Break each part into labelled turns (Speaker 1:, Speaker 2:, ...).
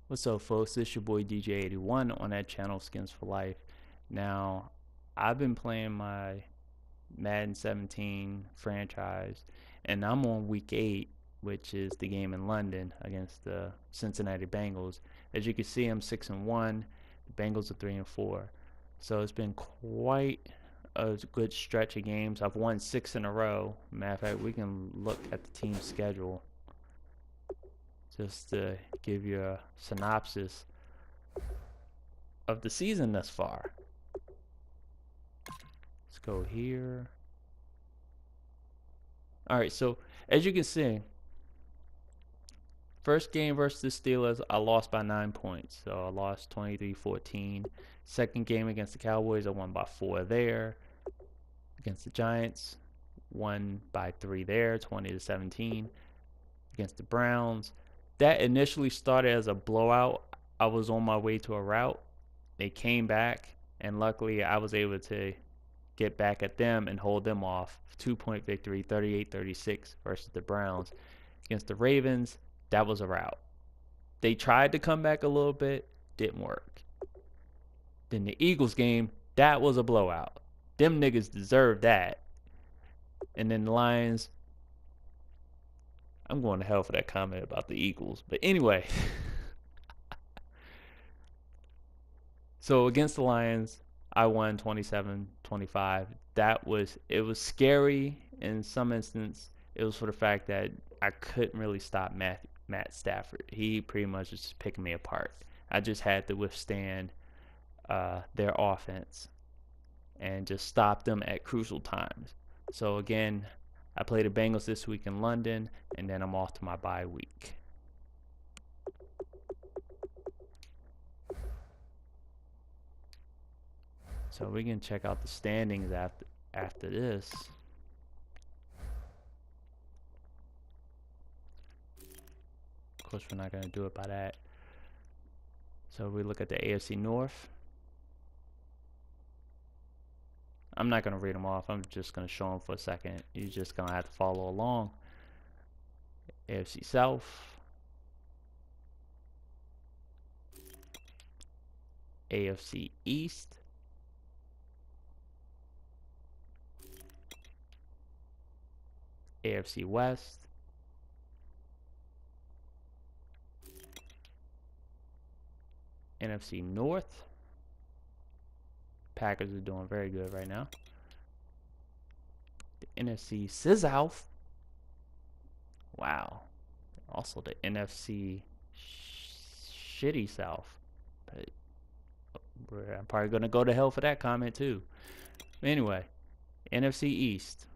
Speaker 1: What's up, folks? This your boy DJ81 on that channel, Skins for Life. Now, I've been playing my Madden 17 franchise, and I'm on week 8, which is the game in London against the Cincinnati Bengals. As you can see, I'm 6-1. The Bengals are 3-4. So it's been quite a good stretch of games. I've won 6 in a row. Matter of fact, we can look at the team schedule just to give you a synopsis of the season thus far. Let's go here. Alright, so as you can see, first game versus the Steelers, I lost by 9 points. So I lost 23-14. Second game against the Cowboys, I won by 4 there. Against the Giants, won by 3 there, 20-17. Against the Browns, that initially started as a blowout. I was on my way to a rout. They came back, and luckily I was able to get back at them and hold them off. 2-point victory, 38-36 versus the Browns. Against the Ravens, that was a rout. They tried to come back a little bit, didn't work. Then the Eagles game, that was a blowout. Them niggas deserved that. And then the Lions, I'm going to hell for that comment about the Eagles. But anyway. So against the Lions, I won 27-25. It was scary in some instance. It was for the fact that I couldn't really stop Matt Stafford. He pretty much was just picking me apart. I just had to withstand their offense and just stop them at crucial times. So again, I play the Bengals this week in London, and then I'm off to my bye week. So we can check out the standings after this. Of course, we're not going to do it by that. So we look at the AFC North. I'm not going to read them off. I'm just going to show them for a second. You're just going to have to follow along. AFC South. AFC East. AFC West. NFC North. Packers are doing very good right now. The NFC South. Wow. Also the NFC shitty South. But I'm probably going to go to hell for that comment too. Anyway, NFC East.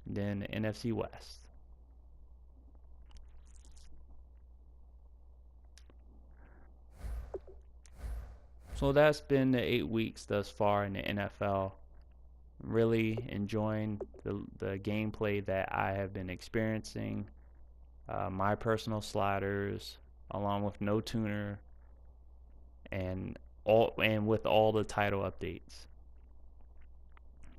Speaker 1: Then the NFC West. So that's been the 8 weeks thus far in the NFL. Really enjoying the gameplay that I have been experiencing. My personal sliders, along with no tuner, and with all the title updates.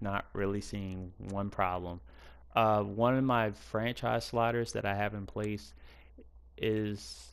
Speaker 1: Not really seeing one problem. One of my franchise sliders that I have in place is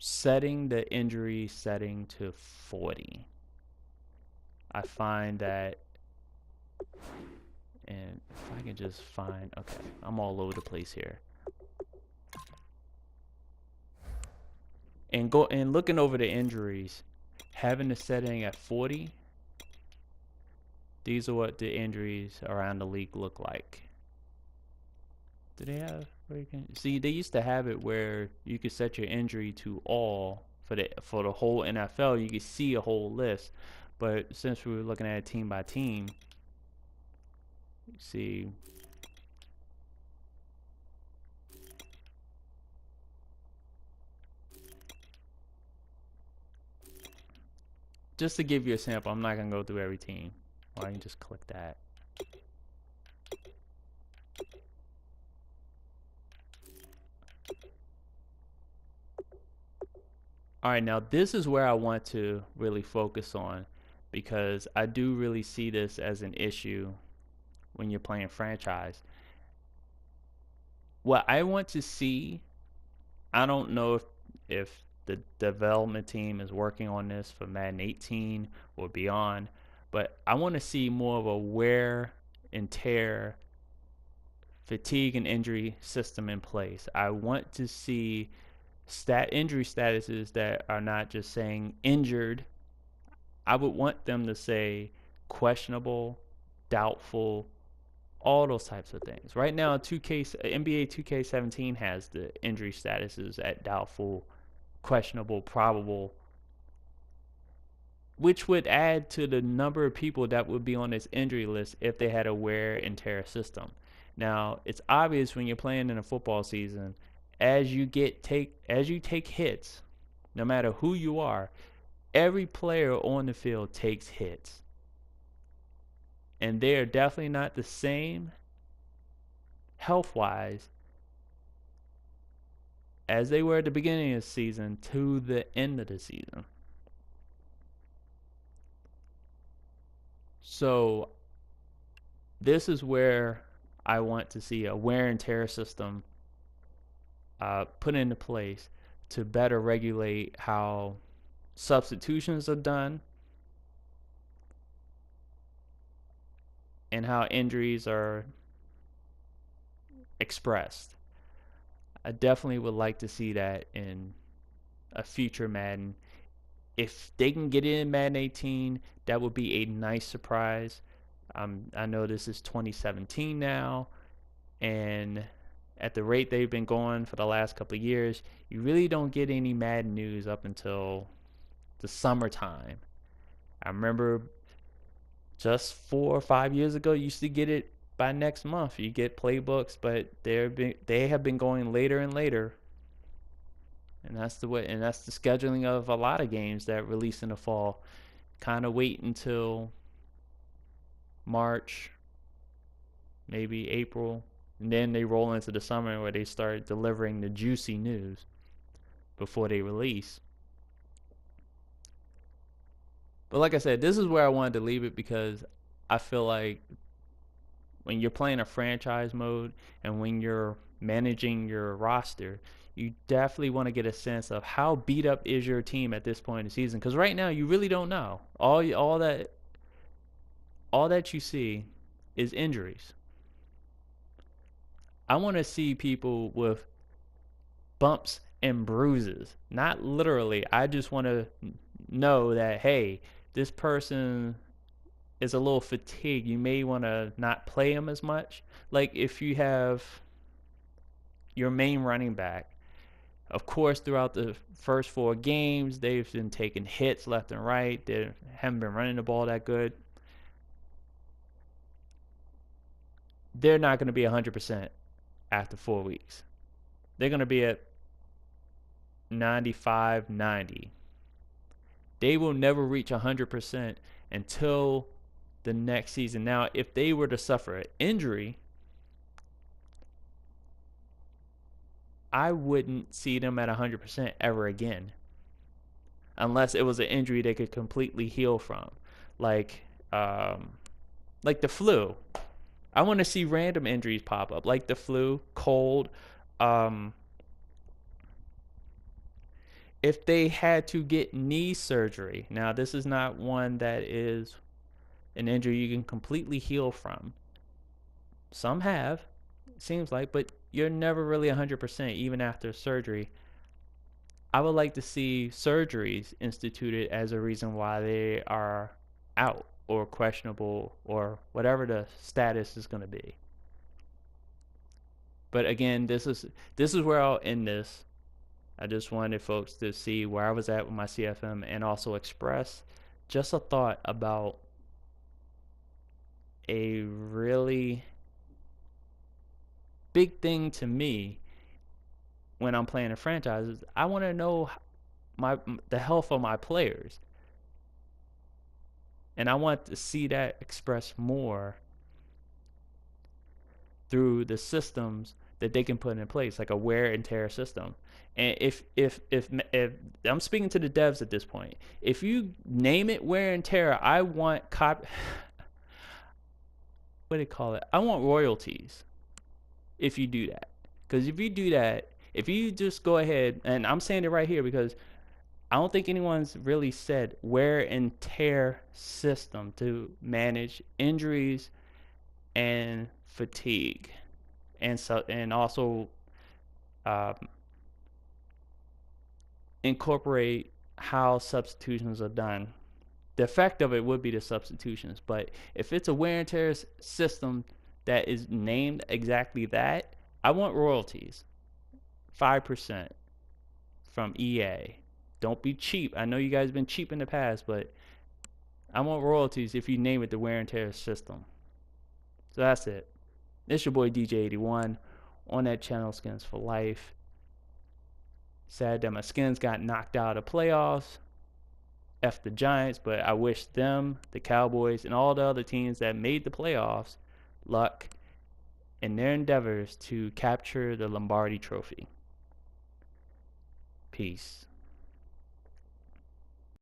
Speaker 1: setting the injury setting to 40. I find that, and if I can just find, okay, I'm all over the place here. And looking over the injuries, having the setting at 40, these are what the injuries around the league look like. Do they have where you can see? They used to have it where you could set your injury to all for the whole NFL. You could see a whole list, but since we were looking at it team by team, see. Just to give you a sample, I'm not gonna go through every team. Or I can just click that. Alright, now this is where I want to really focus on, because I do really see this as an issue when you're playing franchise. what I want to see, I don't know if the development team is working on this for Madden 18 or beyond, but I want to see more of a wear and tear, fatigue and injury system in place. I want to see injury statuses that are not just saying injured. I would want them to say questionable, doubtful, all those types of things. Right now, NBA 2K17 has the injury statuses at doubtful, questionable, probable, which would add to the number of people that would be on this injury list if they had a wear and tear system. Now, it's obvious when you're playing in a football season, as you take hits, no matter who you are, every player on the field takes hits. And they're definitely not the same health-wise as they were at the beginning of the season to the end of the season. So this is where I want to see a wear and tear system put into place to better regulate how substitutions are done and how injuries are expressed. I definitely would like to see that in a future Madden. If they can get it in Madden 18, that would be a nice surprise. I know this is 2017 now, and at the rate they've been going for the last couple of years, you really don't get any Madden news up until the summertime. I remember just 4 or 5 years ago, you used to get it by next month. You get playbooks, but they have been going later and later. And that's the way, and that's the scheduling of a lot of games that release in the fall. Kind of wait until March, maybe April, and then they roll into the summer where they start delivering the juicy news before they release. But like I said, this is where I wanted to leave it because I feel like when you're playing a franchise mode and when you're managing your roster, you definitely want to get a sense of how beat up is your team at this point in the season. Because right now, you really don't know. All that you see is injuries. I want to see people with bumps and bruises, not literally. I just want to know that, hey, this person is a little fatigued. You may want to not play him as much. Like if you have your main running back, of course, throughout the first 4 games, they've been taking hits left and right. They haven't been running the ball that good. They're not going to be 100% after 4 weeks. They're going to be at 95, 90. They will never reach 100% until the next season. Now, if they were to suffer an injury, I wouldn't see them at 100% ever again, unless it was an injury they could completely heal from, like the flu. I want to see random injuries pop up, like the flu, cold. If they had to get knee surgery, now this is not one that is an injury you can completely heal from. Some have, it seems like, but you're never really 100% even after surgery. I would like to see surgeries instituted as a reason why they are out or questionable or whatever the status is going to be. But again, this is where I'll end this. I just wanted folks to see where I was at with my CFM and also express just a thought about a really big thing to me when I'm playing a franchise is I want to know the health of my players. And I want to see that expressed more through the systems that they can put in place, like a wear and tear system. And if I'm speaking to the devs at this point, if you name it wear and tear, I want what do they call it? I want royalties if you do that, Because if you do that, if you just go ahead, and I'm saying it right here because I don't think anyone's really said wear and tear system to manage injuries and fatigue, and also um, incorporate how substitutions are done. The effect of it would be the substitutions, but if it's a wear and tear system that is named exactly that, I want royalties, 5% from EA. Don't be cheap. I know you guys have been cheap in the past, but I want royalties if you name it the wear and tear system. So that's it. It's your boy DJ81 on that channel, Skins for Life. Sad that my Skins got knocked out of playoffs. F the Giants, but I wish them, the Cowboys, and all the other teams that made the playoffs luck in their endeavors to capture the Lombardi Trophy. Peace.